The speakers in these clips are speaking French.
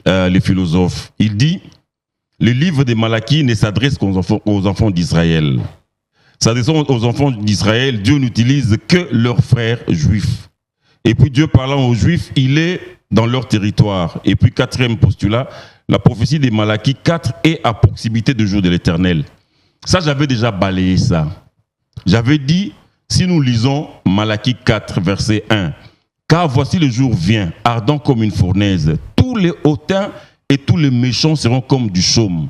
les philosophes. Il dit, le livre de Malachie ne s'adresse qu'aux enfants d'Israël. S'adressant aux enfants d'Israël, Dieu n'utilise que leurs frères juifs. Et puis Dieu parlant aux juifs, il est dans leur territoire. Et puis quatrième postulat, la prophétie de Malachie 4 est à proximité du jour de l'Éternel. Ça, j'avais déjà balayé ça. J'avais dit, si nous lisons Malachie 4, verset 1, « Car voici le jour vient, ardent comme une fournaise. Tous les hautains et tous les méchants seront comme du chaume. »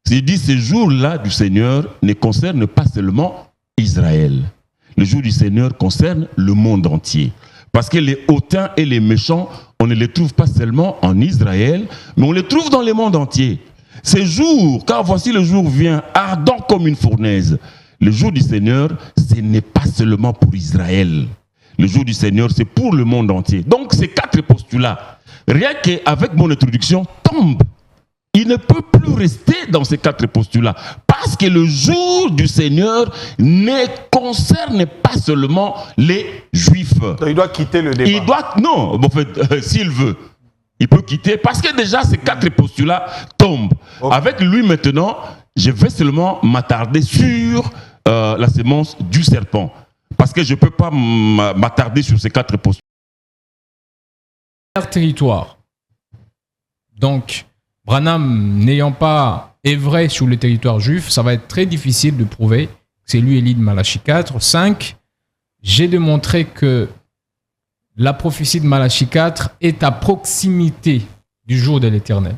C'est dit, ce jour-là du Seigneur ne concerne pas seulement Israël. Le jour du Seigneur concerne le monde entier. Parce que les hautains et les méchants, on ne les trouve pas seulement en Israël, mais on les trouve dans le monde entier. Ces jours, car voici le jour vient, ardent comme une fournaise. Le jour du Seigneur, ce n'est pas seulement pour Israël. Le jour du Seigneur, c'est pour le monde entier. Donc, ces quatre postulats, rien qu'avec mon introduction, tombent. Il ne peut plus rester dans ces quatre postulats. Parce que le jour du Seigneur ne concerne pas seulement les Juifs. Donc, il doit quitter le débat. Non, en fait, s'il veut. Il peut quitter parce que déjà ces quatre postulats tombent. Okay. Avec lui maintenant, je vais seulement m'attarder sur la sémence du serpent. Parce que je ne peux pas m'attarder sur ces quatre postulats. Territoire. Donc, Branham n'ayant pas œuvré sur le territoire juif, ça va être très difficile de prouver que c'est lui Élie de Malachie 4. 5. J'ai démontré que la prophétie de Malachie 4 est à proximité du jour de l'Éternel.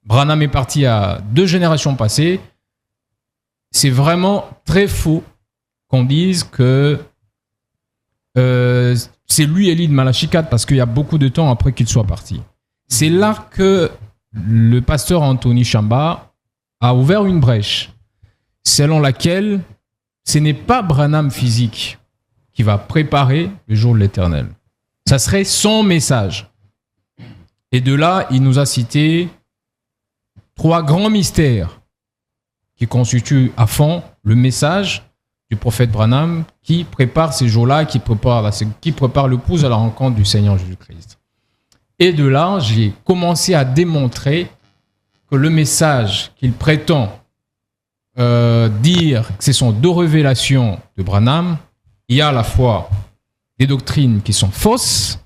Branham est parti à 2 générations passées. C'est vraiment très faux qu'on dise que c'est lui Élie de Malachie 4 parce qu'il y a beaucoup de temps après qu'il soit parti. C'est là que le pasteur Anthony Chamba a ouvert une brèche selon laquelle ce n'est pas Branham physique qui va préparer le jour de l'Éternel. Ça serait son message. Et de là, il nous a cité 3 grands mystères qui constituent à fond le message du prophète Branham qui prépare ces jours-là, qui prépare le pouls à la rencontre du Seigneur Jésus-Christ. Et de là, j'ai commencé à démontrer que le message qu'il prétend dire que ce sont 2 révélations de Branham, il y a à la fois des doctrines qui sont fausses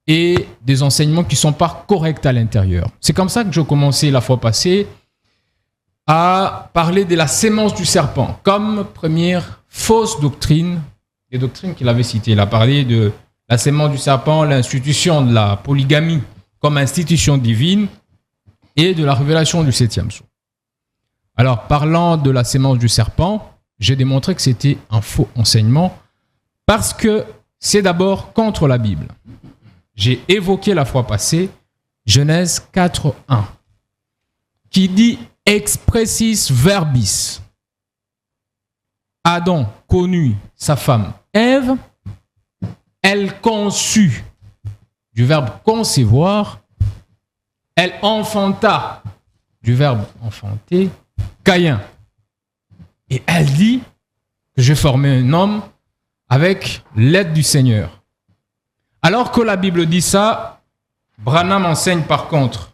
et des enseignements qui ne sont pas corrects à l'intérieur. C'est comme ça que je commençais la fois passée à parler de la sémence du serpent comme première fausse doctrine, des doctrines qu'il avait citées. Il a parlé de la sémence du serpent, l'institution de la polygamie comme institution divine et de la révélation du 7e sceau. Alors, parlant de la sémence du serpent, j'ai démontré que c'était un faux enseignement parce que c'est d'abord contre la Bible. J'ai évoqué la fois passée Genèse 4.1 qui dit expressis verbis. Adam connut sa femme Ève, elle conçut du verbe concevoir, elle enfanta du verbe enfanter Caïn. Et elle dit que j'ai formé un homme avec l'aide du Seigneur. Alors que la Bible dit ça, Branham enseigne par contre,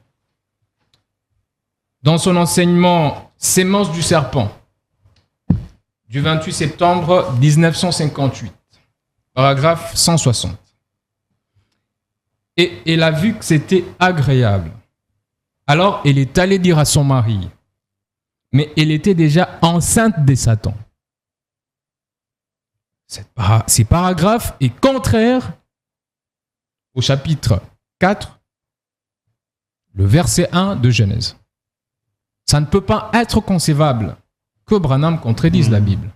dans son enseignement Sémence du serpent, du 28 septembre 1958, paragraphe 160. Et elle a vu que c'était agréable. Alors elle est allée dire à son mari, mais elle était déjà enceinte de Satan. Ces paragraphes est contraire au chapitre 4, le verset 1 de Genèse. Ça ne peut pas être concevable que Branham contredise la Bible.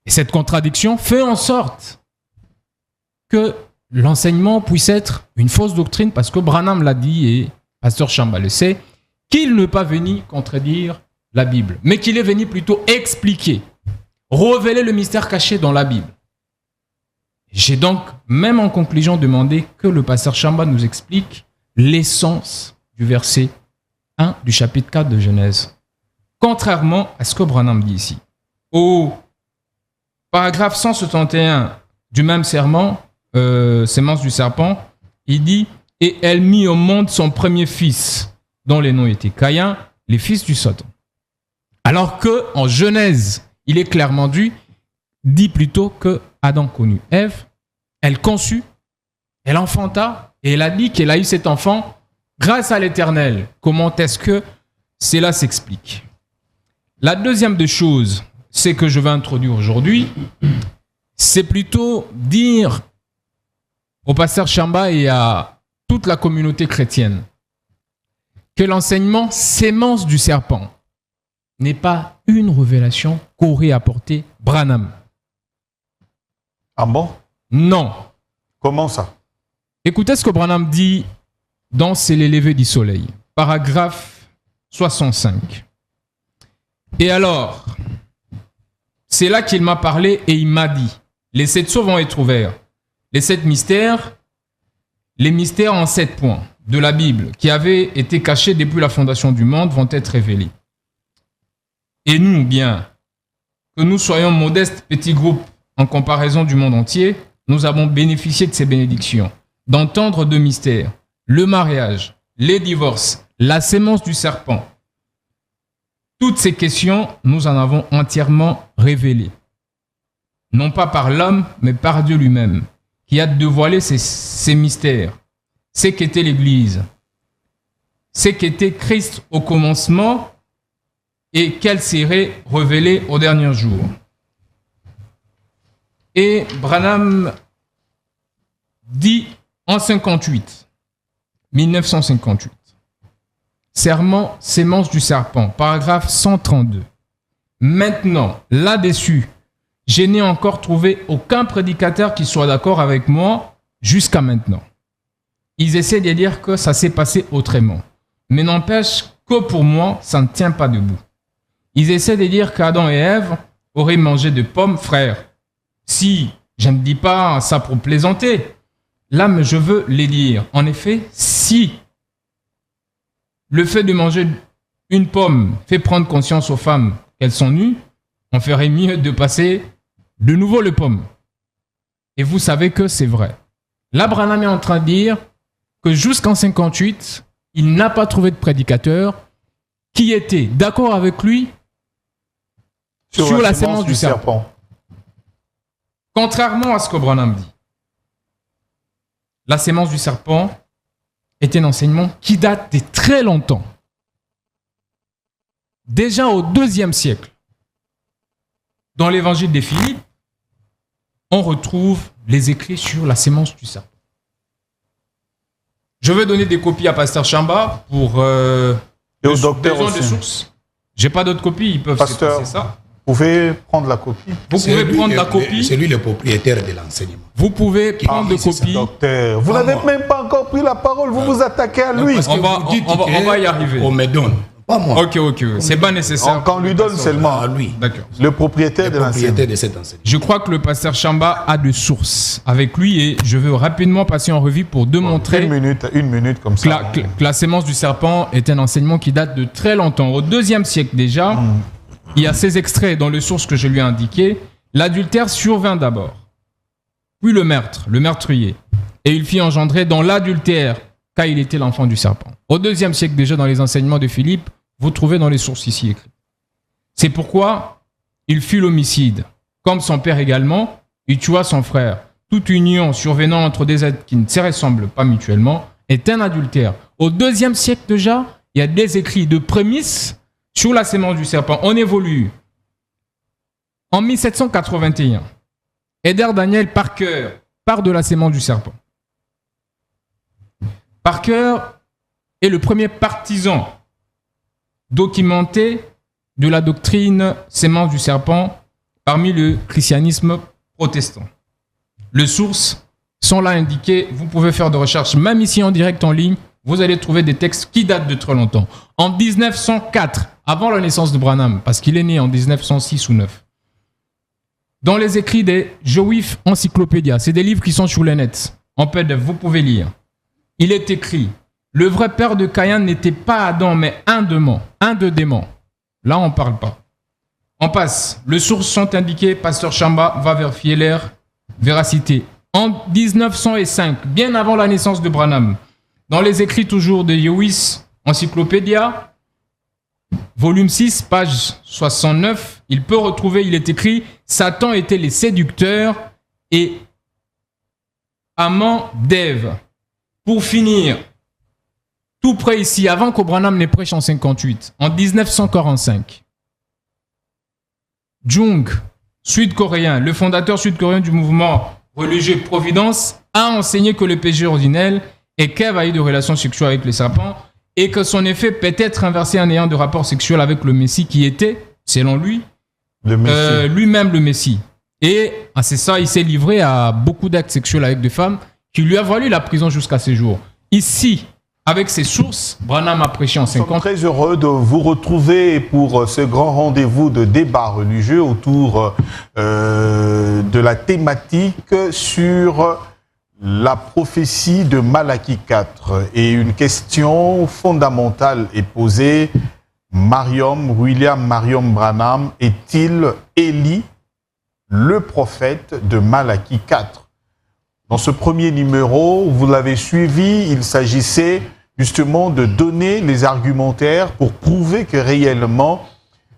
Et cette contradiction fait en sorte que l'enseignement puisse être une fausse doctrine parce que Branham l'a dit et Pasteur Chamba le sait, qu'il n'est pas venu contredire la Bible, mais qu'il est venu plutôt expliquer, révéler le mystère caché dans la Bible. J'ai donc, même en conclusion, demandé que le pasteur Chamba nous explique l'essence du verset 1 du chapitre 4 de Genèse, contrairement à ce que Branham dit ici. Au paragraphe 171 du même sermon, Sémence du serpent, il dit « et elle mit au monde son premier fils, dont les noms étaient Caïn, les fils du Satan. Alors que en Genèse, il est clairement dit plutôt que Adam connut Ève, elle conçut, elle enfanta, et elle a dit qu'elle a eu cet enfant grâce à l'Éternel. Comment est-ce que cela s'explique? La deuxième des choses, c'est que je vais introduire aujourd'hui, c'est plutôt dire au pasteur Chamba et à toute la communauté chrétienne que l'enseignement sémence du serpent n'est pas une révélation qu'aurait apporté Branham. Ah bon? Non. Comment ça? Écoutez ce que Branham dit dans C'est les levées du soleil, paragraphe 65. Et alors, c'est là qu'il m'a parlé et il m'a dit, les 7 sceaux vont être ouverts. Les 7 mystères, les mystères en 7 points de la Bible qui avaient été cachés depuis la fondation du monde vont être révélés. Et nous, bien, que nous soyons modestes petits groupes en comparaison du monde entier, nous avons bénéficié de ces bénédictions, d'entendre 2 mystères, le mariage, les divorces, la sémence du serpent. Toutes ces questions, nous en avons entièrement révélées. Non pas par l'homme, mais par Dieu lui-même, qui a dévoilé ces mystères. C'est qu'était l'Église. C'est qu'était Christ au commencement et qu'elle serait révélée au dernier jour. Et Branham dit en 1958, Serment, sémence du serpent, paragraphe 132. Maintenant, là-dessus, je n'ai encore trouvé aucun prédicateur qui soit d'accord avec moi jusqu'à maintenant. Ils essaient de dire que ça s'est passé autrement. Mais n'empêche que pour moi, ça ne tient pas debout. Ils essaient de dire qu'Adam et Ève auraient mangé de pommes, frères. Si, je ne dis pas ça pour plaisanter, là, mais je veux les dire. En effet, si le fait de manger une pomme fait prendre conscience aux femmes qu'elles sont nues, on ferait mieux de passer de nouveau les pommes. Et vous savez que c'est vrai. Là, Branham est en train de dire que jusqu'en 58, il n'a pas trouvé de prédicateur qui était d'accord avec lui sur la sémence du serpent. Contrairement à ce que Branham dit. La sémence du serpent est un enseignement qui date de très longtemps. Déjà au IIe siècle, dans l'évangile des Philippe, on retrouve les écrits sur la sémence du serpent. Je vais donner des copies à Pasteur Chamba pour et au docteur besoin aussi. de sources. J'ai pas d'autres copies, ils peuvent Pasteur, passer ça. Vous pouvez prendre la copie. Vous pouvez prendre la copie. C'est lui le propriétaire de l'enseignement. Vous pouvez prendre des copies. Docteur, vous Pas n'avez moi. même pas encore pris la parole, vous vous attaquez à lui. Parce que On va- vous dites on va y arriver. On me donne, pas moi. Ok. C'est pas nécessaire. Qu'on lui donne seulement À lui, D'accord. le propriétaire le de l'enseignement. propriétaire de cet enseignement. Je crois que le pasteur Chamba a de sources avec lui et je veux rapidement passer en revue pour démontrer Une minute comme que ça. que la sémence du serpent est un enseignement qui date de très longtemps. Au IIe siècle déjà, il y a ces extraits dans les sources que je lui ai indiquées. L'adultère survint d'abord, puis le meurtre, le meurtrier. Et il fit engendrer dans l'adultère, car il était l'enfant du serpent. Au IIe siècle déjà, dans les enseignements de Philippe, vous trouvez dans les sources ici écrites. C'est pourquoi il fut l'homicide. Comme son père également, il tua son frère. Toute union survenant entre des êtres qui ne se ressemblent pas mutuellement est un adultère. Au IIe siècle déjà, il y a des écrits de prémices sur la sémence du serpent. On évolue. En 1781, Eder Daniel Parker part de la sémence du serpent. Parker est le premier partisan documenté de la doctrine sémence du serpent parmi le christianisme protestant. Les sources sont là indiquées. Vous pouvez faire des recherches, même ici en direct en ligne. Vous allez trouver des textes qui datent de très longtemps. En 1904, avant la naissance de Branham, parce qu'il est né en 1906 ou 9, dans les écrits des Juifs Encyclopédia, c'est des livres qui sont sur le net, en PDF, vous pouvez lire. Il est écrit, le vrai père de Caïn n'était pas Adam, mais un de démons. Là, on ne parle pas. On passe. Les sources sont indiquées. Pasteur Chamba va vérifier leur véracité. En 1905, bien avant la naissance de Branham, Dans les écrits toujours de Lewis Encyclopédia, volume 6, page 69, il est écrit « Satan était les séducteurs et amants d'Ève ». Pour finir, tout près ici, avant qu'Obranham ne prêche en 58, en 1945, Jung, sud-coréen, le fondateur sud-coréen du mouvement religieux Providence, a enseigné que le péché originel est qu'Ève a eu de relations sexuelles avec les serpents et que son effet peut être inversé en ayant de rapports sexuels avec le Messie qui était, selon lui, lui-même le Messie. Et c'est ça, il s'est livré à beaucoup d'actes sexuels avec des femmes qui lui a valu la prison jusqu'à ses jours. Ici, avec ses sources, Branham a prêché en 50. Nous sommes très heureux de vous retrouver pour ce grand rendez-vous de débat religieux autour de la thématique sur la prophétie de Malachie 4. Et une question fondamentale est posée. William Marion Branham est-il Élie, le prophète de Malachie 4? Dans ce premier numéro, vous l'avez suivi, il s'agissait justement de donner les argumentaires pour prouver que réellement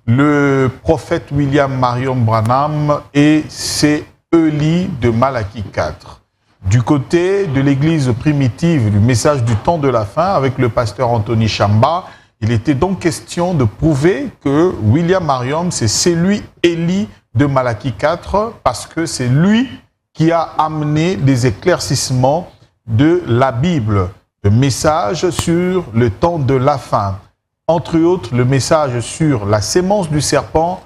le prophète William Marion Branham c'est Élie de Malachie 4. Du côté de l'église primitive du message du temps de la fin avec le pasteur Anthony Chamba, il était donc question de prouver que William Marion c'est celui Élie de Malachie 4 parce que c'est lui qui a amené des éclaircissements de la Bible, le message sur le temps de la fin. Entre autres, le message sur la sémence du serpent,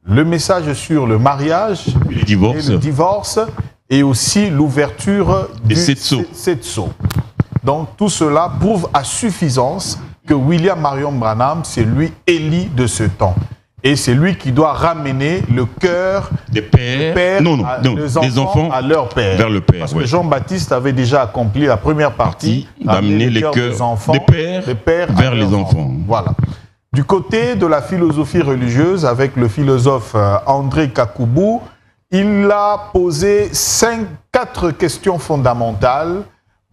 le message sur le mariage, le divorce, et aussi l'ouverture du sept sceaux. Donc tout cela prouve à suffisance que William Marion Branham, c'est lui Élie de ce temps. Et c'est lui qui doit ramener le cœur des pères, des enfants à leur père. Vers le père. Parce que Jean-Baptiste avait déjà accompli la première partie, d'amener les cœurs des enfants, des pères vers les enfants. Voilà. Du côté de la philosophie religieuse, avec le philosophe André Kakoubou, il a posé 4 questions fondamentales.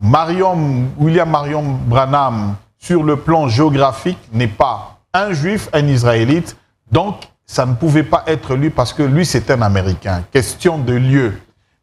William Marion Branham, sur le plan géographique, n'est pas un juif, un israélite. Donc, ça ne pouvait pas être lui parce que lui, c'est un Américain. Question de lieu.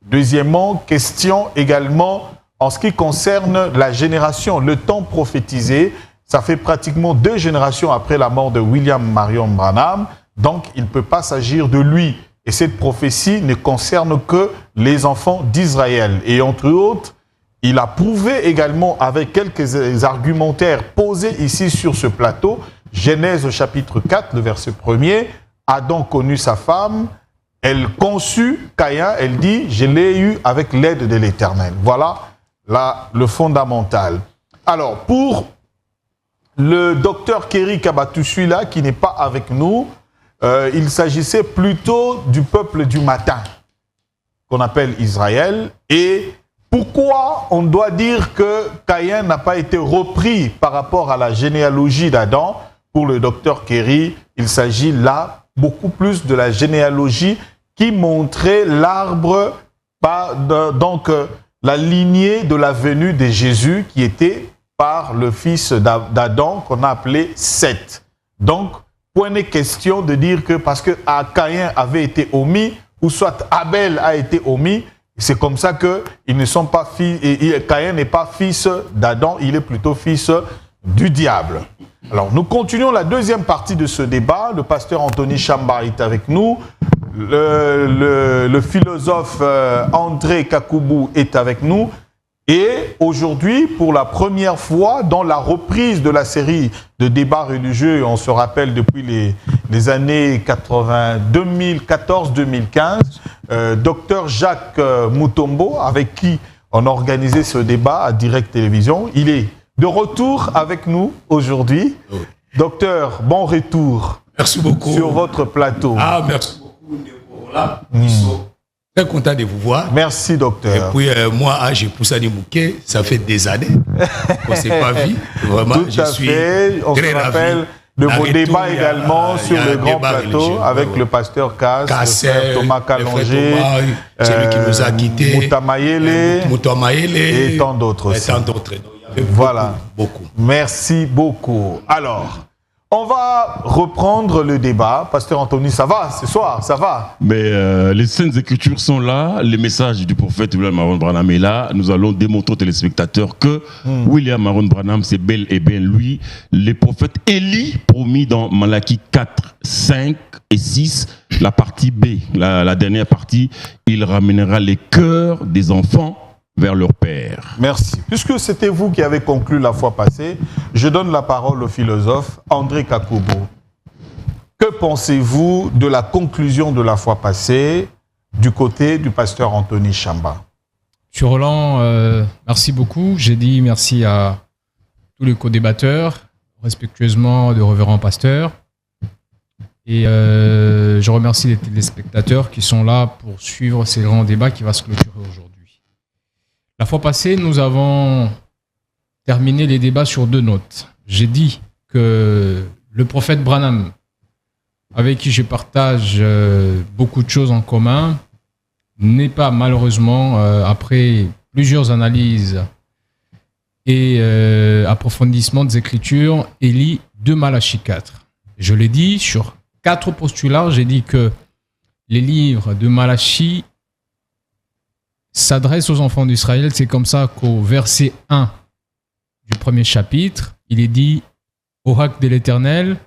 Deuxièmement, question également en ce qui concerne la génération, le temps prophétisé. Ça fait pratiquement 2 générations après la mort de William Marion Branham. Donc, il ne peut pas s'agir de lui. Et cette prophétie ne concerne que les enfants d'Israël. Et entre autres, il a prouvé également avec quelques argumentaires posés ici sur ce plateau, Genèse chapitre 4, le verset 1er, Adam connut sa femme, elle conçut Caïn, elle dit, je l'ai eu avec l'aide de l'Éternel. Voilà le fondamental. Alors, pour le docteur Kerry Kabatushuila, qui n'est pas avec nous, il s'agissait plutôt du peuple du matin, qu'on appelle Israël. Et pourquoi on doit dire que Caïn n'a pas été repris par rapport à la généalogie d'Adam? Pour le docteur Kerry, il s'agit là beaucoup plus de la généalogie qui montrait l'arbre, donc la lignée de la venue de Jésus qui était par le fils d'Adam qu'on a appelé Seth. Donc, point n'est question de dire que parce que Caïn avait été omis, ou soit Abel a été omis, c'est comme ça qu'ils ne sont pas fils, et Caïn n'est pas fils d'Adam, il est plutôt fils du diable. Alors, nous continuons la deuxième partie de ce débat. Le pasteur Anthony Chamba est avec nous. Le philosophe André Kakoubou est avec nous. Et aujourd'hui, pour la première fois, dans la reprise de la série de débats religieux, on se rappelle depuis les années 2014-2015, docteur Jacques Mutombo, avec qui on a organisé ce débat à Direct Télévision, il est de retour avec nous aujourd'hui. Oui. Docteur, bon retour. Merci beaucoup. Sur votre plateau. Ah, merci beaucoup. Voilà. Très content de vous voir. Merci, docteur. Et puis, moi, j'ai poussé Mouké, ça fait des années qu'on ne s'est pas vu. Vraiment, tout à fait. On se rappelle de vos débats également sur le grand plateau avec le pasteur Cass, le Thomas Kalongé, celui qui nous a quittés, Moutamayele et tant d'autres aussi. Voilà. Beaucoup. Merci beaucoup. Alors, on va reprendre le débat. Pasteur Anthony, ça va ce soir, ça va? Mais les Saintes Écritures sont là, les messages du prophète William Aaron Branham est là. Nous allons démontrer aux téléspectateurs que William Aaron Branham, c'est bel et bien lui, les prophètes Élie promis dans Malachie 4, 5 et 6, la partie B, la dernière partie, il ramènera les cœurs des enfants vers leur père. Merci. Puisque c'était vous qui avez conclu la fois passée, je donne la parole au philosophe André Kakoubou. Que pensez-vous de la conclusion de la fois passée du côté du pasteur Anthony Chamba? Monsieur Roland, merci beaucoup. J'ai dit merci à tous les co-débatteurs, respectueusement de révérend pasteur. Et je remercie les téléspectateurs qui sont là pour suivre ces grands débats qui va se clôturer aujourd'hui. La fois passée, nous avons terminé les débats sur 2 notes. J'ai dit que le prophète Branham, avec qui je partage beaucoup de choses en commun, n'est pas malheureusement, après plusieurs analyses et approfondissements des Écritures, Élie de Malachie 4. Je l'ai dit, sur 4 postulats, j'ai dit que les livres de Malachie s'adresse aux enfants d'Israël. C'est comme ça qu'au verset 1 du premier chapitre, il est dit « Oracle de l'Éternel »,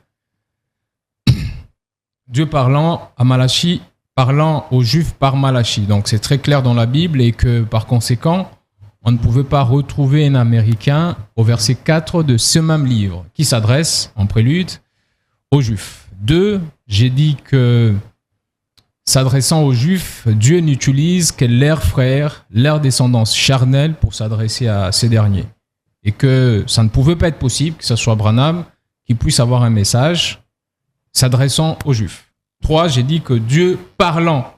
Dieu parlant à Malachie, parlant aux Juifs par Malachie. Donc c'est très clair dans la Bible et que par conséquent, on ne pouvait pas retrouver un Américain au verset 4 de ce même livre qui s'adresse, en prélude, aux Juifs. 2, j'ai dit que s'adressant aux Juifs, Dieu n'utilise que leurs frères, leur descendance charnelle pour s'adresser à ces derniers. Et que ça ne pouvait pas être possible que ce soit Branham qui puisse avoir un message s'adressant aux Juifs. 3, j'ai dit que Dieu parlant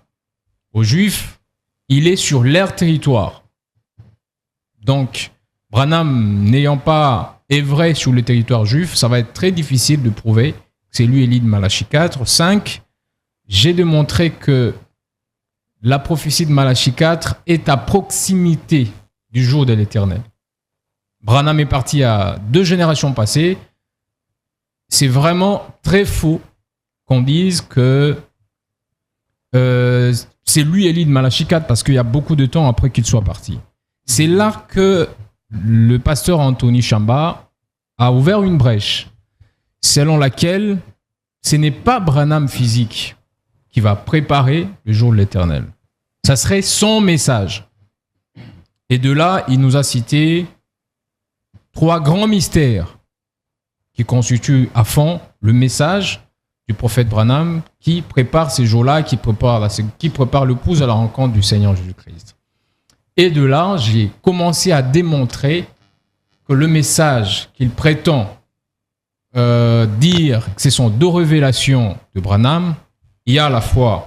aux Juifs, il est sur leur territoire. Donc, Branham n'ayant pas œuvré sur le territoire juif, ça va être très difficile de prouver que c'est lui Élie de Malachie 4. 5, j'ai démontré que la prophétie de Malachie 4 est à proximité du jour de l'Éternel. Branham est parti à 2 générations passées. C'est vraiment très faux qu'on dise que c'est lui Élie de Malachie 4 parce qu'il y a beaucoup de temps après qu'il soit parti. C'est là que le pasteur Anthony Chamba a ouvert une brèche selon laquelle ce n'est pas Branham physique qui va préparer le jour de l'Éternel. Ça serait son message. Et de là, il nous a cité 3 grands mystères qui constituent à fond le message du prophète Branham qui prépare ces jours-là, qui prépare l'épouse à la rencontre du Seigneur Jésus-Christ. Et de là, j'ai commencé à démontrer que le message qu'il prétend dire que ce sont 2 révélations de Branham, il y a à la fois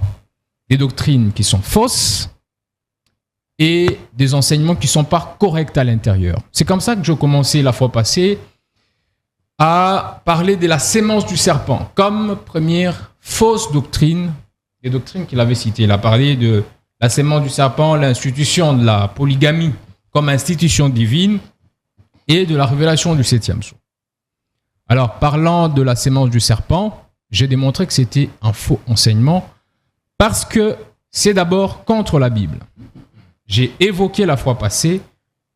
des doctrines qui sont fausses et des enseignements qui ne sont pas corrects à l'intérieur. C'est comme ça que je commençais la fois passée à parler de la sémence du serpent comme première fausse doctrine, des doctrines qu'il avait citées. Il a parlé de la sémence du serpent, l'institution de la polygamie comme institution divine et de la révélation du 7e sceau. Alors, parlant de la sémence du serpent, j'ai démontré que c'était un faux enseignement parce que c'est d'abord contre la Bible. J'ai évoqué la fois passée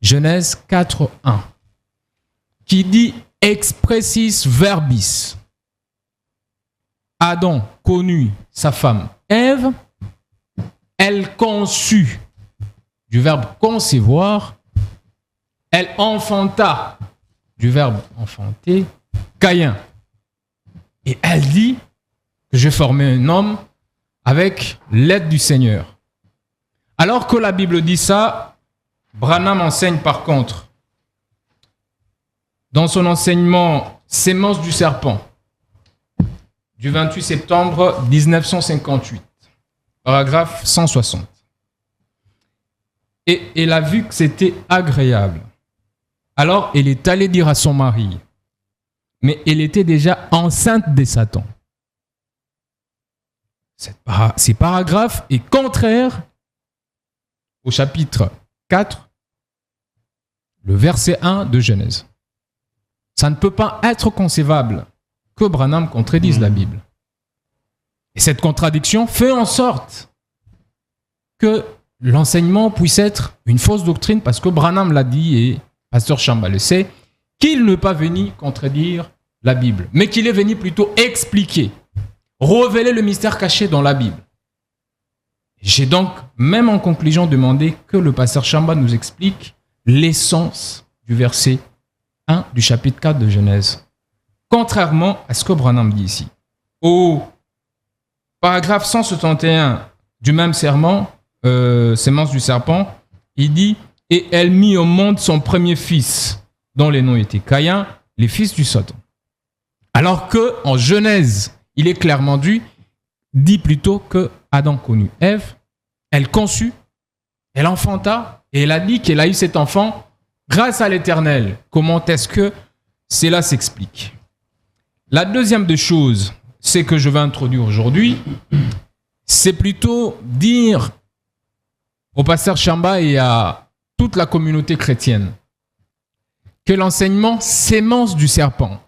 Genèse 4.1 qui dit expressis verbis. Adam connut sa femme Ève, elle conçut du verbe concevoir, elle enfanta du verbe enfanter Caïn. Et elle dit que j'ai formé un homme avec l'aide du Seigneur. Alors que la Bible dit ça, Branham enseigne par contre, dans son enseignement Sémence du serpent, du 28 septembre 1958, paragraphe 160. Et elle a vu que c'était agréable. Alors elle est allée dire à son mari, mais elle était déjà enceinte de Satan. Ces paragraphes est contraire au chapitre 4 le verset 1 de Genèse. Ça ne peut pas être concevable que Branham contredise la Bible. Et cette contradiction fait en sorte que l'enseignement puisse être une fausse doctrine, parce que Branham l'a dit, et Pasteur Chamba le sait, qu'il n'est pas venu contredire la Bible, mais qu'il est venu plutôt expliquer, révéler le mystère caché dans la Bible. J'ai donc, même en conclusion, demandé que le Pasteur Chamba nous explique l'essence du verset 1 du chapitre 4 de Genèse, contrairement à ce que Branham dit ici. Au paragraphe 171 du même serment, Sémence du serpent, il dit « Et elle mit au monde son premier fils, dont les noms étaient Caïn, les fils du Satan. » Alors que en Genèse, il est clairement dit plutôt que Adam connut Ève, elle conçut, elle enfanta, et elle a dit qu'elle a eu cet enfant grâce à l'Éternel. Comment est-ce que cela s'explique? La deuxième des choses, c'est que je vais introduire aujourd'hui, c'est plutôt dire au pasteur Chamba et à toute la communauté chrétienne que l'enseignement sémence du serpent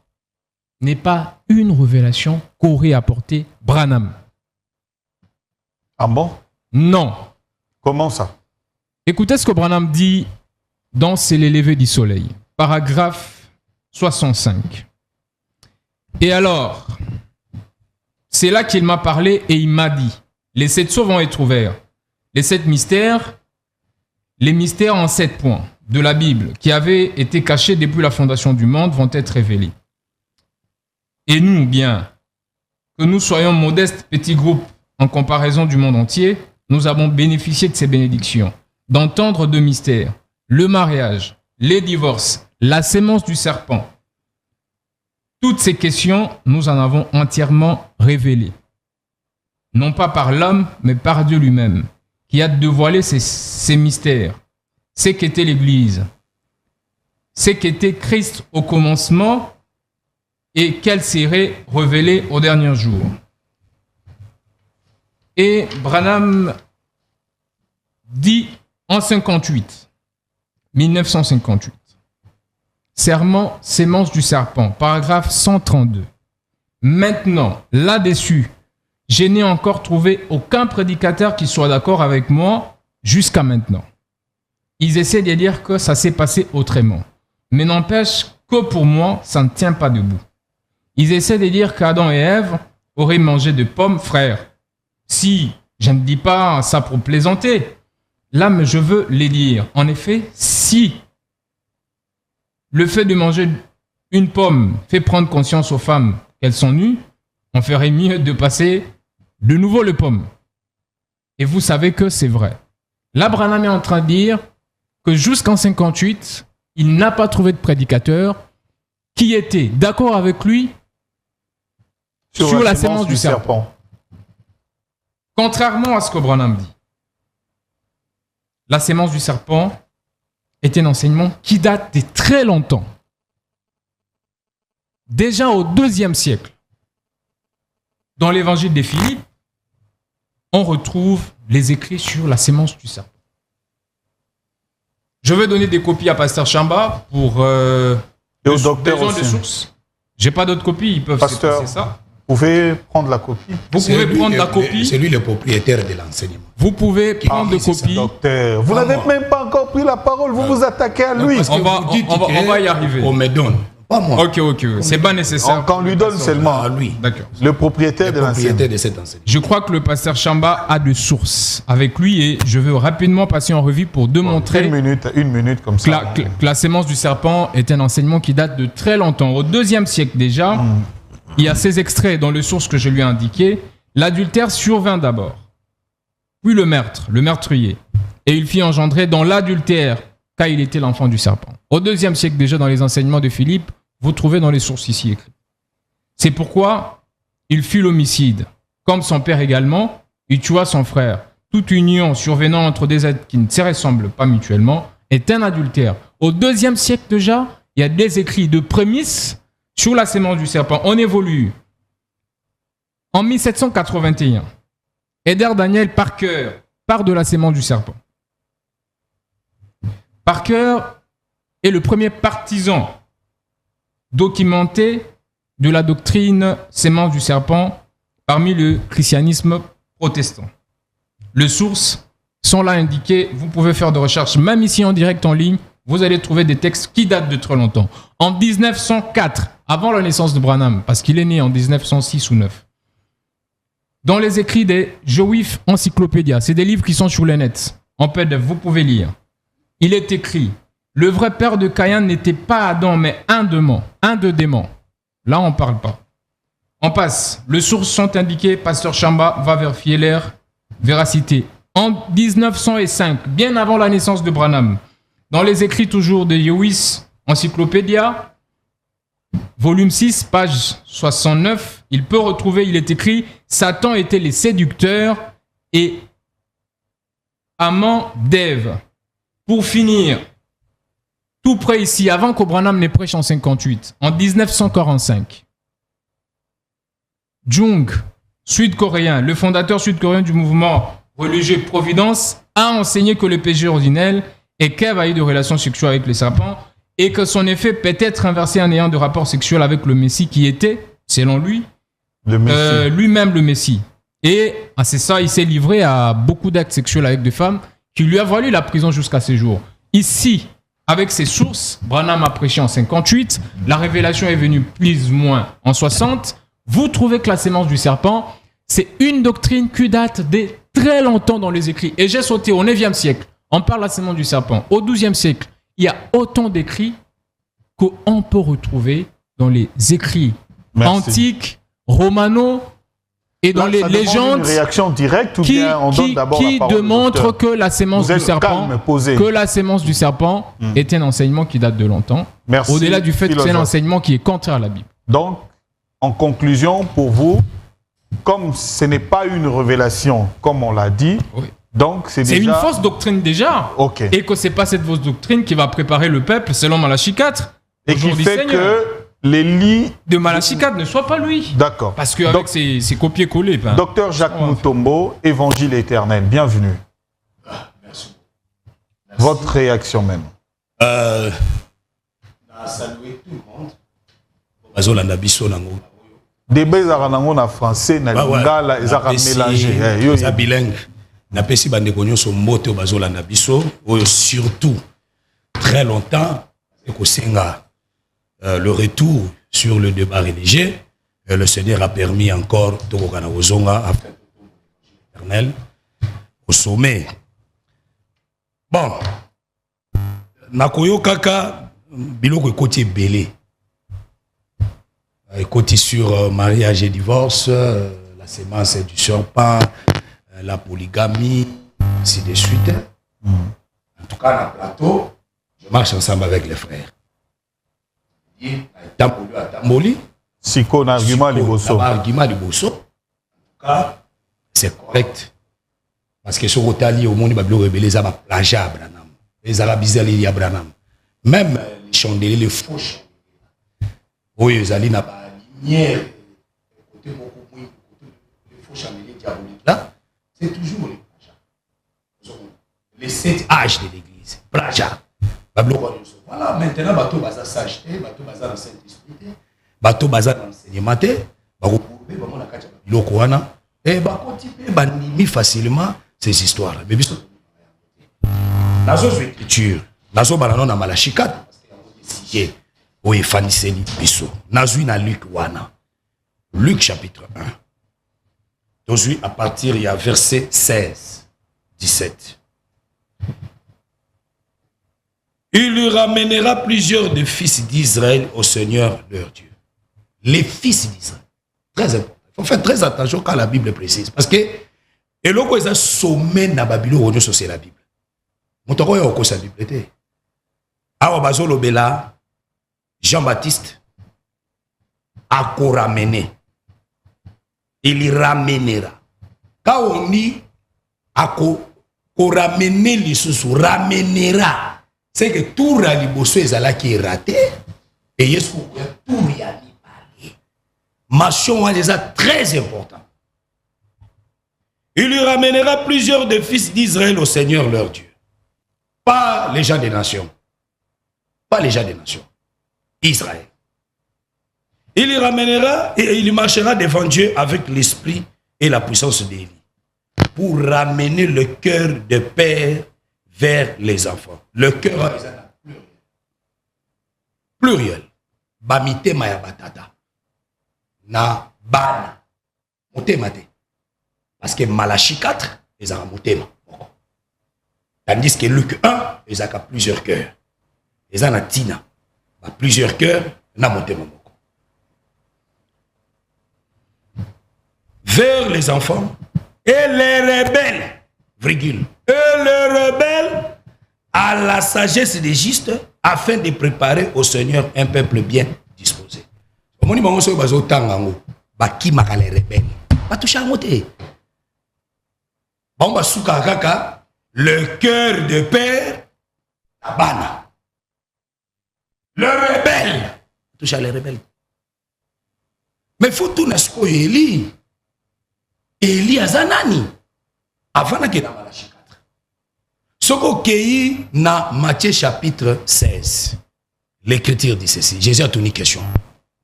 n'est pas une révélation qu'aurait apporté Branham. Ah bon? Non. Comment ça? Écoutez ce que Branham dit dans C'est les levées du soleil, paragraphe 65. Et alors, c'est là qu'il m'a parlé et il m'a dit, les 7 sceaux vont être ouverts. Les 7 mystères, les mystères en 7 points de la Bible qui avaient été cachés depuis la fondation du monde vont être révélés. Et nous, bien, que nous soyons modestes petits groupes en comparaison du monde entier, nous avons bénéficié de ces bénédictions, d'entendre 2 mystères, le mariage, les divorces, la sémence du serpent. Toutes ces questions, nous en avons entièrement révélées. Non pas par l'homme, mais par Dieu lui-même, qui a dévoilé ces mystères. C'est qu'était l'Église, c'est qu'était Christ au commencement et qu'elle serait révélée au dernier jour. Et Branham dit en 1958, serment sémence du serpent, paragraphe 132. Maintenant, là-dessus, je n'ai encore trouvé aucun prédicateur qui soit d'accord avec moi jusqu'à maintenant. Ils essaient de dire que ça s'est passé autrement. Mais n'empêche que pour moi, ça ne tient pas debout. Ils essaient de dire qu'Adam et Ève auraient mangé de pommes, frères. Si, je ne dis pas ça pour plaisanter, là, mais je veux les dire. En effet, si le fait de manger une pomme fait prendre conscience aux femmes qu'elles sont nues, on ferait mieux de passer de nouveau le pomme. Et vous savez que c'est vrai. Là, Branham est en train de dire que jusqu'en 58, il n'a pas trouvé de prédicateur qui était d'accord avec lui sur la sémence du serpent. Contrairement à ce que Branham dit, la sémence du serpent est un enseignement qui date de très longtemps. Déjà au IIe siècle, dans l'évangile de Philippe, on retrouve les écrits sur la sémence du serpent. Je vais donner des copies à Pasteur Chamba pour et au docteur besoin aussi. de sources. J'ai pas d'autres copies, ils peuvent Pasteur, c'est ça. vous pouvez prendre la copie. Vous pouvez prendre la copie. C'est lui le propriétaire de l'enseignement. Vous pouvez prendre des c'est ça, copies. Docteur, vous Pas n'avez moi. même pas encore pris la parole, vous vous attaquez à lui. Parce que On va- vous dites on va- que on va y arriver. On me donne, pas moi. Ok. C'est pas nécessaire. Qu'on lui donne seulement. À lui, D'accord. Le propriétaire de le l'enseignement. propriétaire de cet enseignement. Je crois que le pasteur Chamba a des sources avec lui et je veux rapidement passer en revue pour démontrer Une minute comme que ça. la sémence du serpent est un enseignement qui date de très longtemps. Au IIe siècle déjà, il y a ces extraits dans les sources que je lui ai indiquées. L'adultère survint d'abord, puis le meurtre, le meurtrier. Et il fit engendrer dans l'adultère, car il était l'enfant du serpent. Au IIe siècle déjà, dans les enseignements de Philippe, vous trouvez dans les sources ici écrites. C'est pourquoi il fut l'homicide. Comme son père également, il tua son frère. Toute union survenant entre des êtres qui ne se ressemblent pas mutuellement est un adultère. Au IIe siècle déjà, il y a des écrits de prémices sur la sémence du serpent. On évolue. En 1781, Eder Daniel Parker part de la sémence du serpent. Parker est le premier partisan documenté de la doctrine sémence du serpent parmi le christianisme protestant. Les sources sont là indiquées. Vous pouvez faire des recherches, même ici en direct en ligne. Vous allez trouver des textes qui datent de très longtemps. En 1904, avant la naissance de Branham, parce qu'il est né en 1906 ou 9, dans les écrits des Jewish Encyclopédia, c'est des livres qui sont sur le net, en PDF, vous pouvez lire. Il est écrit, le vrai père de Caïn n'était pas Adam, mais un de démons. Là, on ne parle pas. On passe. Les sources sont indiquées. Pasteur Chamba va vérifier leur véracité. En 1905, bien avant la naissance de Branham, dans les écrits toujours de Jewish Encyclopédia, volume 6, page 69, il est écrit « Satan était les séducteurs et amants d'Ève ». Pour finir, tout près ici, avant qu'Obranham ne prêche en 58, en 1945, Jung, sud-coréen, le fondateur sud-coréen du mouvement religieux Providence, a enseigné que le péché originel est qu'Ève a eu de relations sexuelles avec les serpents et que son effet peut être inversé en ayant de rapports sexuels avec le Messie qui était, selon lui, lui-même le Messie. Et c'est ça, il s'est livré à beaucoup d'actes sexuels avec des femmes qui lui a valu la prison jusqu'à ses jours. Ici, avec ses sources, Branham a prêché en 58, la révélation est venue plus ou moins en 60. Vous trouvez que la sémence du serpent, c'est une doctrine qui date de très longtemps dans les écrits. Et j'ai sauté au 9e siècle. On parle de la sémence du serpent. Au 12e siècle, il y a autant d'écrits qu'on peut retrouver dans les écrits antiques, romano et dans les légendes. Une réaction directe ou bien on donne d'abord la parole démontre que la sémence du serpent, est un enseignement qui date de longtemps. Merci, au-delà du fait que c'est un enseignement qui est contraire à la Bible. Donc, en conclusion, pour vous, comme ce n'est pas une révélation, comme on l'a dit, oui. Donc c'est une fausse doctrine déjà. Okay. Et que ce n'est pas cette fausse doctrine qui va préparer le peuple selon Malachie 4. Et qui fait que les lits de Malachie 4 ne soient pas lui. D'accord. Parce qu'avec ses copier-coller. Docteur Jacques Mutombo, Évangile éternel, bienvenue. Merci. Votre réaction même. Saluer tout le monde. Bazolanda biso nango. Débat ezaka na français na lingala ezaka mélangé. Ça bilingue. Napesi bandeko nyonso mbote bazolanda biso oyo surtout très longtemps ekosenga le retour sur le débat religieux. Le Seigneur a permis encore tokokana ozonga éternel au sommet. Bon, nakoyo kaka biloko ekoti ebele. Ekoti sur mariage et divorce, la sémence du serpent, la polygamie, ainsi de suite. En tout cas, dans le plateau, je marche ensemble avec les frères. Tamboli. Siko na argument liboso. Argument liboso. En tout cas, c'est correct. Parce que sur Otali, au monde, il y a des gens qui plagiat à Branham. Les Arabes à Branham. Même les chandeliers, les faux chandeliers. Oui, ils allaient dans la lumière. Les faux chandeliers diaboliques là, c'est toujours les plagiats. Les 7 âges de l'église. Plagiat. Voilà, maintenant, bateau baza s'acheter, bateau baza dans Saint-Esprit, bateau baza dans l'enseignement, bateau baza et banimi facilement ces histoires. Mais bien sûr, dans les écritures, dans les bananes na Malachie 4, parce qu'il y a des sujets où il faut niseli biso. Nazui na Luc wana. Luc chapitre 1. Nazui à partir il y a verset 16, 17. Il lui ramènera plusieurs des fils d'Israël au Seigneur leur Dieu. Les fils d'Israël. Très important. Il faut faire très attention quand la Bible précise. Parce que, et là, quand ils ont sommet dans Babylone, c'est la Bible. Mon temps, il y a la Bible. Alors, Bazolo Bela, Jean-Baptiste, a ramené. Il y ramènera. Quand on dit, a ramener les sous, ramènera. C'est que tout le liboso qui est raté et il y a tout le parlé. Machon est très important. Il lui ramènera plusieurs des fils d'Israël au Seigneur leur Dieu. Pas les gens des nations. pas les gens des nations. Israël. Il y ramènera et il marchera devant Dieu avec l'esprit et la puissance d'Élie pour ramener le cœur de père vers les enfants. Le cœur pluriel. Bamite maya batata. Na bana. Motema te. Parce que Malachie 4, ils ont motema. Tandis que Luc 1, ils ont plusieurs cœurs. Ils ont tina. Plusieurs cœurs, na motema. Vers les enfants et les rebelles, virgule, et les rebelles à la sagesse des justes afin de préparer au Seigneur un peuple bien disposé. Les rebelles. Le cœur de père, Abana. Le rebelle. Touche à les rebelles. Mais il faut tout n'asco Élie. Élie azanani. Avant que na Malachie 4. Soko kei na Matthieu chapitre 16. L'écriture dit ceci. Jésus a tenu question.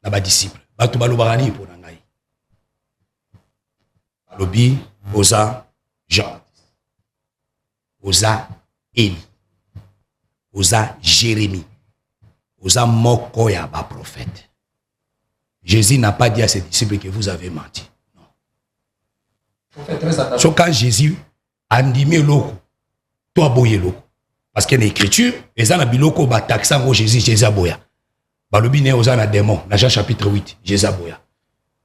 Na ba disciple. Batu balobarani pour nangai. Alobi oza Jean. Oza Élie. Oza Jérémie. Oza mokoya ba prophète. Jésus n'a pas dit à ses disciples que vous avez menti. Non. Il faut faire très attention quand Jésus a dit loko, toi boye loko. Parce que l'écriture, les ana biloko ba taxan au Jésus aboya. Balobi ne oza na démon, na Jean chapitre 8, Jésus aboya.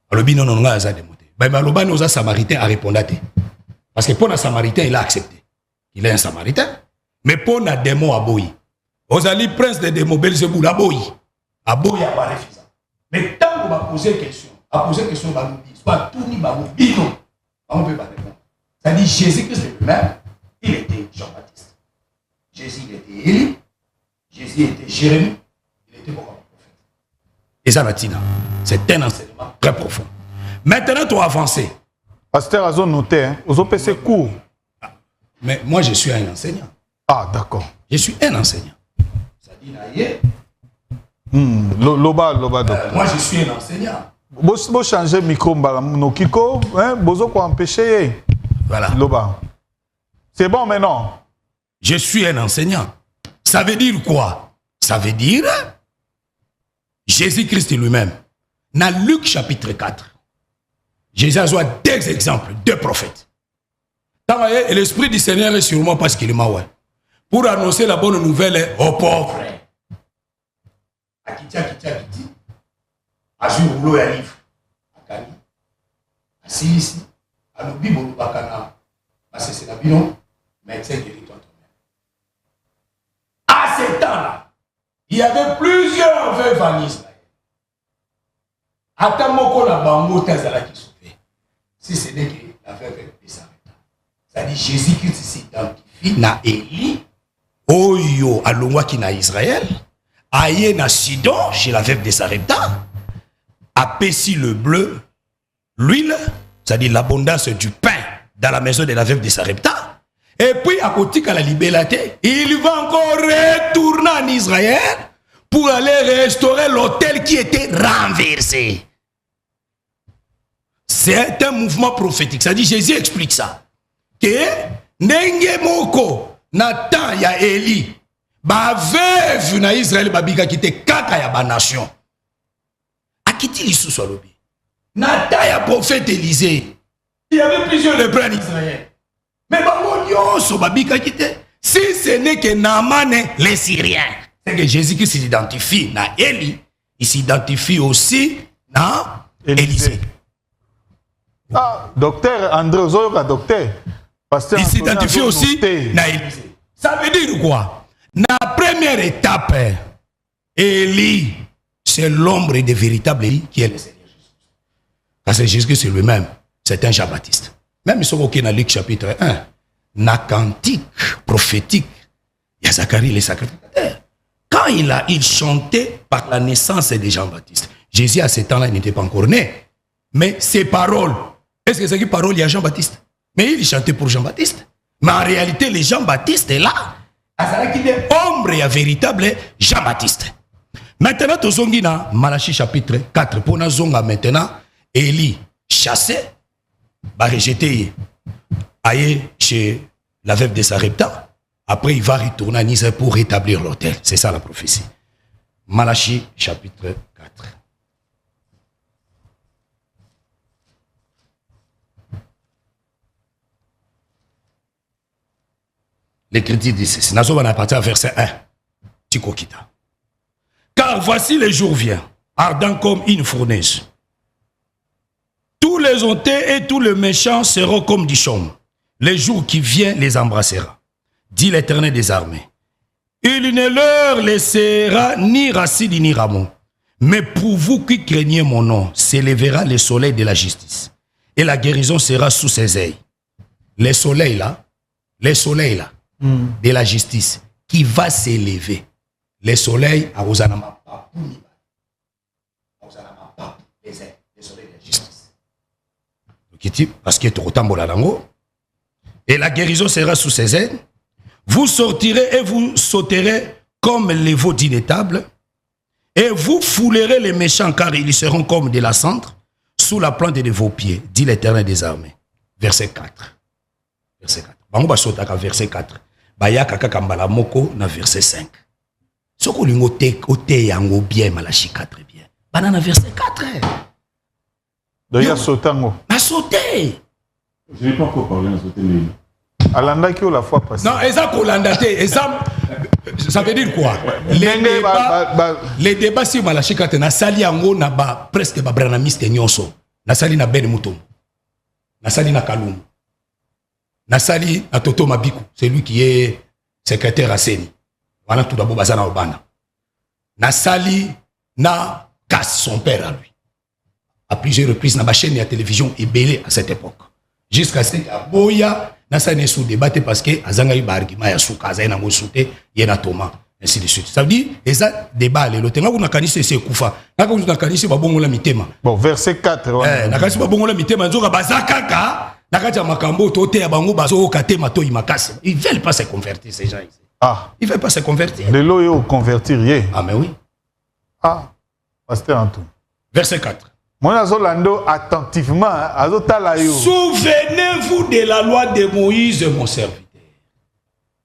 Balobi non non nga za démon. Ba baloba ne oza samaritain a répondu. Parce que pour un samaritain il a accepté. Il est un samaritain. Mais pour un démon aboyi. Ozali prince de démons Belzéboul aboyi. Aboyi a pas refusé. Mais tant qu'on va poser question, soit tout ni bino, on peut pas répondre. C'est-à-dire Jésus-Christ lui-même, il était Jean-Baptiste. Jésus il était Élie, Jésus était Jérémie, il était beaucoup prophète. Et ça, c'est un enseignement très profond. Maintenant, tu as avancé. Pasteur a noté, hein, aux OPC court. Mais moi, je suis un enseignant. Ah, d'accord. Je suis un enseignant. Ça dit, Loba, moi, je suis un enseignant. Vous changez le micro, no kiko, vous quoi empêcher. Voilà. Loba. C'est bon maintenant. Je suis un enseignant. Ça veut dire quoi? Ça veut dire Jésus-Christ lui-même. Dans Luc chapitre 4, Jésus a deux exemples, deux prophètes. Et l'Esprit du Seigneur est sur moi parce qu'il est maoué. Pour annoncer la bonne nouvelle aux pauvres. Akiti. Azur rouleau et livre. Akani. Assis. Alobi bolu bakana. Parce que c'est la binon. Médecin guéris-toi toi-même. À ce temps-là, il y avait plusieurs veuves en Israël. Attends moko la bango tazala qui sauvé. Si ce n'est que la veuve de Sarepta. C'est-à-dire Jésus-Christ s'identifie na Élie. Oyo alongwa ki na Israël. Aïe na Sidon, chez la veuve de Sarepta, apéci le bleu, l'huile, c'est-à-dire l'abondance du pain dans la maison de la veuve de Sarepta. Et puis, à côté de la liberté, il va encore retourner en Israël pour aller restaurer l'autel qui était renversé. C'est un mouvement prophétique. C'est-à-dire, Jésus explique ça. Que Nenge Moko, Nathan, il y a Élie. Ba veuve na Israël babika qui était kaka ya ba nation. Akiti lisu solobi. Nata ya prophète Élisée. Il y avait plusieurs lépreux en Israël. Mais bango nyonso babika qui était si ce n'est que Naaman les Syriens. C'est que Jésus-Christ s'identifie na Élie, il s'identifie aussi na Élisée. Ah, docteur André Ozoyoka docteur. Il s'identifie aussi na Élisée. Ça veut dire quoi? La première étape, Élie, c'est l'ombre des véritables Élie qui est le Seigneur Jésus. Parce que Jésus, c'est lui-même, c'est un Jean-Baptiste. Même si on est dans Luc chapitre 1, na cantique prophétique, il y a Zacharie le sacrificateur. Quand il chantait par la naissance de Jean-Baptiste, Jésus à ce temps-là n'était pas encore né. Mais ses paroles, est-ce que c'est une parole, il y a Jean-Baptiste? Mais il chantait pour Jean-Baptiste. Mais en réalité, les Jean-Baptiste est là. Azalaki de ombre ya véritable Jean-Baptiste. Maintenant, tozongi na Malachie chapitre 4. Pour na zonga maintenant, Élie chassé, va rejeter aille chez la veuve de Sarepta. Après, il va retourner à Israël pour rétablir l'autel. C'est ça la prophétie. Malachie chapitre 4. L'Écriture dit ceci. Nous sommes à partir verset 1. Tikokita. Car voici les jours viennent, ardents comme une fournaise. Tous les hontés et tous les méchants seront comme du chaume. Les jours qui viennent les embrassera. Dit l'Éternel des armées. Il ne leur laissera ni racine ni rameau. Mais pour vous qui craignez mon nom, s'élèvera le soleil de la justice. Et la guérison sera sous ses ailes. Les soleils là, de la justice qui va s'élever. Les soleils à Rosanama, les soleils de la justice. Parce que et la guérison sera sous ses ailes. Vous sortirez et vous sauterez comme les veaux d'inétable. Et vous foulerez les méchants car ils seront comme de la cendre sous la plante de vos pieds, dit l'Éternel des armées. Verset 4. Verset 4. Bango basotaka verset 4. Bayaka kakambala moko na verset 5. Soko lingo te yango bien Malachie 4 bien. Banana verset 4. D'ailleurs sautango. A sauté. Je n'ai pas encore parlé de sauter mais Alanda qui la fois passée. Non, ça veut dire quoi? Les débats sur Malachie 4 na sali yango na ba presque ba branamiste nyonso. Na sali na Ben Mutombo. Na sali na Kalum. Nasali à Toto Mabiku, c'est lui qui est secrétaire à Seni. Voilà tout d'abord Bazana Obana. Nasali na casse son père à lui. À plusieurs reprises, na chaîne de la télévision est belé à cette époque. Jusqu'à ce que Boya Nasali ne sous débatté parce que Azanga y argument ya souka Zaina mo souté yena Thomas ainsi de suite. Ça veut dire les débat les lotenga kuna kanisi c'est kufa. Na kuna kanisi ba bongola mitema. Bon verset 4. Na kanisi ba bongola mitema nzoka bazakaka. Ils ne veulent pas se convertir, ces gens ici. Ah. Ils ne veulent pas se convertir. Les loyaux convertir. Ah, mais oui. Ah. Pasteur Antou. Verset 4. Attentivement. Souvenez-vous de la loi de Moïse, mon serviteur.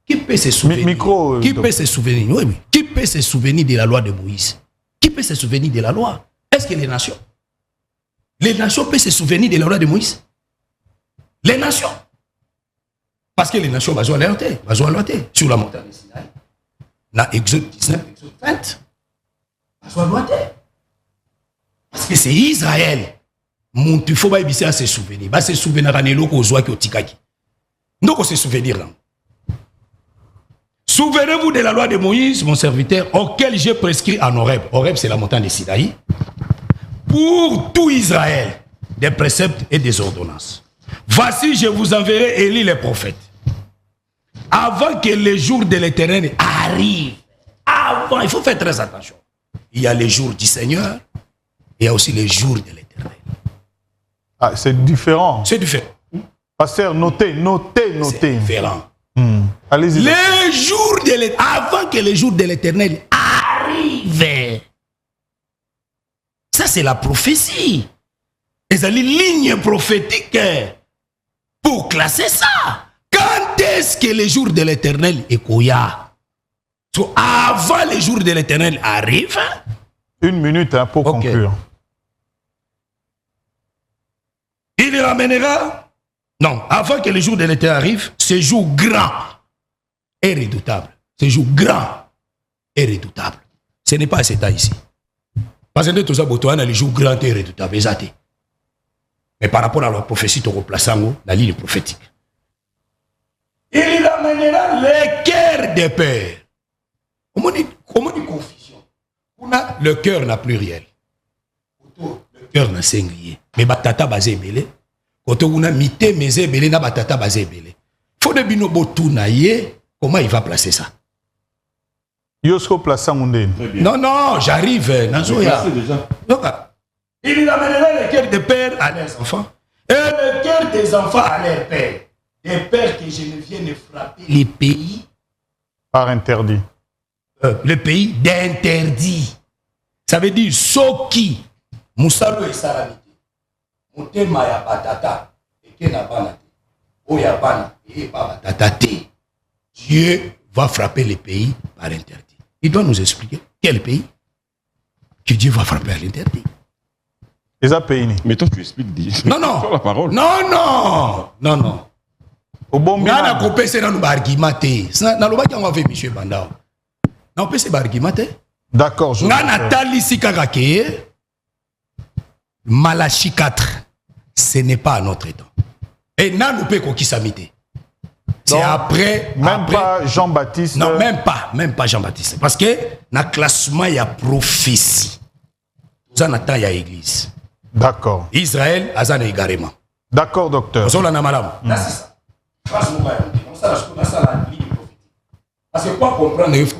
Qui peut se souvenir? Micro, qui peut se souvenir? Oui, oui. Qui peut se souvenir de la loi de Moïse? Qui peut se souvenir de la loi? Est-ce que les nations? Les nations peuvent se souvenir de la loi de Moïse? Les nations. Parce que les nations vont alerter sur la montagne de Sinaï. Dans Exode 19, Exode 20. Vont alerter. Parce que c'est Israël. Il faut pas se souvenir. Il se souvenir de l'eau qui Tikaki. Donc on se souvenir là. Souvenez-vous de la loi de Moïse, mon serviteur, auquel j'ai prescrit en Horeb. Horeb, c'est la montagne de Sinaï. Pour tout Israël, des préceptes et des ordonnances. Voici, je vous enverrai Élie le prophète. Avant que le jour de l'Éternel arrive. Avant, il faut faire très attention. Il y a les jours du Seigneur. Il y a aussi les jours de l'Éternel. Ah, c'est différent. C'est différent. Pasteur, notez. C'est différent. Allez-y. Les jours de l'Éternel. Avant que le jour de l'Éternel arrive. Ça, c'est la prophétie. Et c'est une ligne prophétique pour classer ça. Quand est-ce que le jour de l'Éternel est koya? So, avant le jour de l'Éternel arrive. 1 minute pour conclure. Il ramènera. Non, avant que le jour de l'Éternel arrive, ce jour grand et redoutable. Ce jour grand et redoutable. Ce n'est pas à cet temps ici. Parce que tout ça, le jour grand et redoutable. Exact. Mais par rapport à la prophétie, tu replaces la ligne prophétique. Il ramènera les cœurs des pères. Comment dit confusion? Le cœur n'a plus réel. Le cœur n'a singulier. Mais batata basé belé. Quand on a mité mesé belé na batata basé belé. Faut de binobo tout naïe. Comment il va placer ça? Yosko place Non, j'arrive. Nazoya. Il amènera le cœur des pères à leurs enfants et le cœur des enfants à leurs pères. Des pères que je ne viens de frapper les pays Par interdit. Le pays d'interdit. Ça veut dire Soki, Moussalo et Salamité. Motema ya batata. Et Kenabana. Oyabana. Et batata. Dieu va frapper les pays par interdit. Il doit nous expliquer quel pays que Dieu va frapper à l'interdit. Et ça pays. Mais toi, tu expliques déjà. Non, non. la parole. Non, non. Non, non. Au bon On a coupé ça dans nos arguments. Dans le bas, on va faire M. Bandao. On peut se argument. D'accord, je On a Nathalie Sikagake. Malachi 4. Ce n'est pas à notre temps. Et n'a nous peut qui s'amité. C'est après. Même pas Jean-Baptiste. Non, même pas Jean-Baptiste. Parce que dans le classement, il y a prophétie. Nous en attendons, il y a église. D'accord. Israël, Azan et égarément. D'accord, docteur. Parce que quoi comprendre, il faut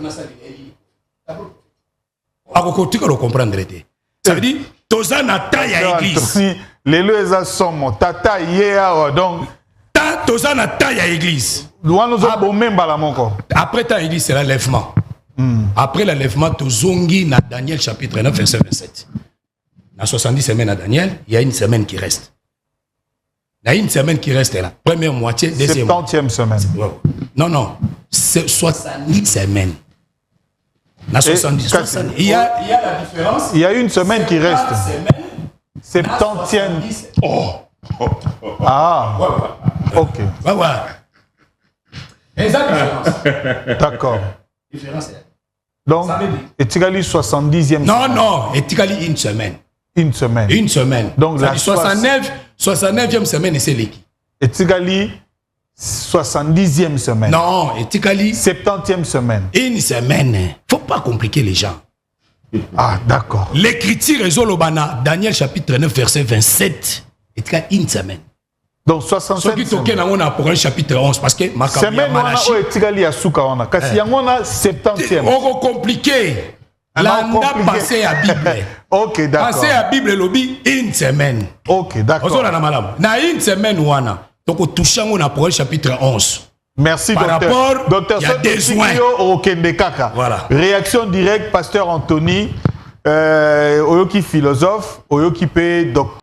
comprendre. Ça veut dire, Tozan attend, il y a église. Les lois sont tata hier, donc. Tozan attend, il y a église. Après ta église, c'est l'enlèvement. Après l'enlèvement, Tozongi na Daniel chapitre 9, verset 27. Dans 70 semaines à Daniel, il y a une semaine qui reste. Il y a une semaine qui reste là. Première moitié, deuxième moitié. 70e semaine. Non, non. C'est 70 semaines. Dans 70 semaines. Il y a la différence. Il y a une semaine qui reste. 70e. Oh. Ah. Ok. Ouais, ouais. Et ça, différence. D'accord. Différence. Donc, Etigali 70e. Non, non. Etigali une semaine. Une semaine. Une semaine. Donc, la 69e semaine, c'est l'équipe. Etigali 70e semaine. Non, Etikali 70e semaine. Une semaine. Faut pas compliquer les gens. Ah, d'accord. L'écriture est Zolobana, Daniel chapitre 9, verset 27. Etikali une semaine. Donc 67 qui toquent dans Apocalypse chapitre 11 parce que ma semaine on Etikali Asuka on a. Kasi yangona 70e. On compliqué. Là, on a passé à Bible. Ok, d'accord. Passé à Bible lobby une semaine. Ok, d'accord. Na une semaine wana. Donc au touchant on a Apocalypse chapitre 11. Merci, par docteur. Rapport, docteur, il y a des soins. Voilà. Réaction directe, pasteur Anthony, Oyoki philosophe, Oyoki P, docteur.